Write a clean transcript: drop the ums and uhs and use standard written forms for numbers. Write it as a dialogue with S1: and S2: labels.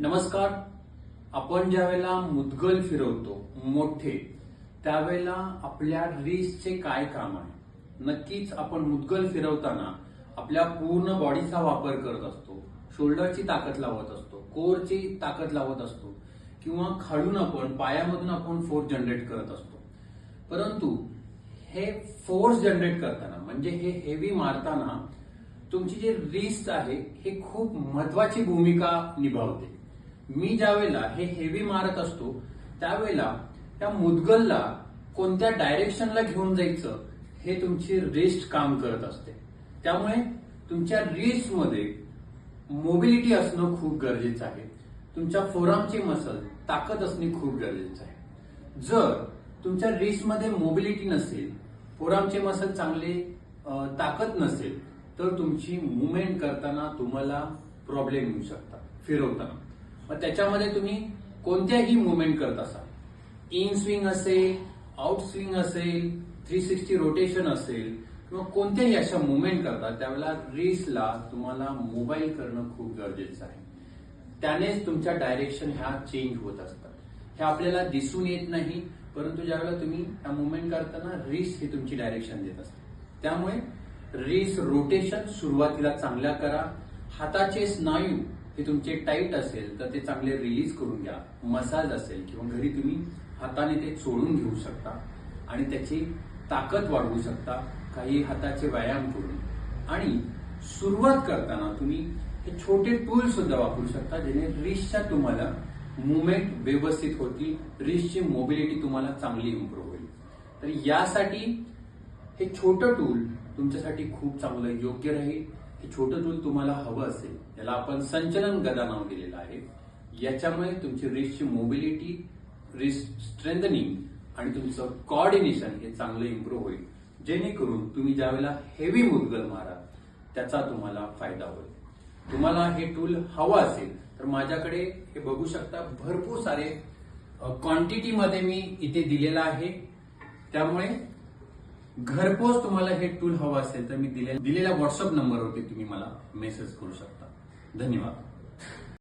S1: नमस्कार. आपण ज्यावेळेला मुद्गल फिरवतो मोठे त्यावेळेला आपल्या रिस्टचे काय काम आहे. नक्कीच आपण मुद्गल फिरवताना आपल्या पूर्ण बॉडीचा वापर करत असतो. शोल्डरची ताकद लावत असतो, कोरची ताकद लावत असतो किंवा खालून आपण पायामधून आपण फोर्स जनरेट करत असतो. परंतु हे फोर्स जनरेट करताना म्हणजे हे हेवी मारताना तुमची जे रिस्ट आहे हे खूप महत्वाची भूमिका निभावते. मी ज्यावेळेला हे हेवी मारत असतो त्यावेळेला त्या मुद्गलला कोणत्या डायरेक्शनला घेऊन जायचं हे तुमची रिस्ट काम करत असते. त्यामुळे तुमच्या रिस्टमध्ये मोबिलिटी असणं खूप गरजेचं आहे. तुमच्या फोरआर्मची मसल ताकद असणे खूप गरजेचं आहे. जर तुमच्या रिस्टमध्ये मोबिलिटी नसेल, फोरआर्मचे मसल चांगले ताकद नसेल तर तुमची मुवमेंट करताना तुम्हाला प्रॉब्लेम येऊ शकतात फिरवताना. मग त्याच्यामध्ये तुम्ही कोणत्याही मुवमेंट करत असाल, इन स्विंग असेल, आउट स्विंग असेल, 360 रोटेशन असेल किंवा कोणत्याही अशा मुवमेंट करता त्यावेळेला रिस्टला तुम्हाला मोबाईल करणं खूप गरजेचं आहे. त्यानेच तुमच्या डायरेक्शन ह्या चेंज होत असतात. हे आपल्याला दिसून येत नाही, परंतु ज्यावेळेला तुम्ही ह्या मुवमेंट करताना रिस्ट हे तुमची डायरेक्शन देत असते. त्यामुळे रिस्ट रोटेशन सुरुवातीला चांगल्या करा. हाताचे स्नायू हे तुमचे टाईट असेल तर ते चांगले रिलीज करून घ्या. मसाज असेल किंवा घरी तुम्ही हाताने ते चोळून घेऊ शकता आणि त्याची ताकद वाढवू शकता काही हाताचे व्यायाम करून. आणि सुरुवात करताना तुम्ही हे छोटे टूल सुद्धा वापरू शकता जेणे रिस्टच्या तुम्हाला मुवमेंट व्यवस्थित होतील, रिस्टची मोबिलिटी तुम्हाला चांगली इम्प्रूव्ह होईल. तर यासाठी हे छोटं टूल तुमच्यासाठी खूप चांगलं योग्य राहील. हे छोटं टूल तुम्हाला हवं असेल, याला आपण संचलन गदा नाव दिलेलं आहे. याच्यामुळे तुमची रिस्टची मोबिलिटी, रिस्ट स्ट्रेंथनिंग आणि तुमचं कोऑर्डिनेशन हे चांगलं इम्प्रूव्ह होईल, जेणेकरून तुम्ही ज्यावेळेला हेवी मुद्गल मारा त्याचा तुम्हाला फायदा होईल. तुम्हाला हे टूल हवं असेल तर माझ्याकडे हे बघू शकता भरपूर सारे क्वांटिटीमध्ये मी इथे दिलेलं आहे. त्यामुळे घरपोच तुम्हाला हे टूल हवं असेल तर मी दिलेल्या व्हॉट्सअप नंबरवरती तुम्ही मला मेसेज करू शकता. धन्यवाद.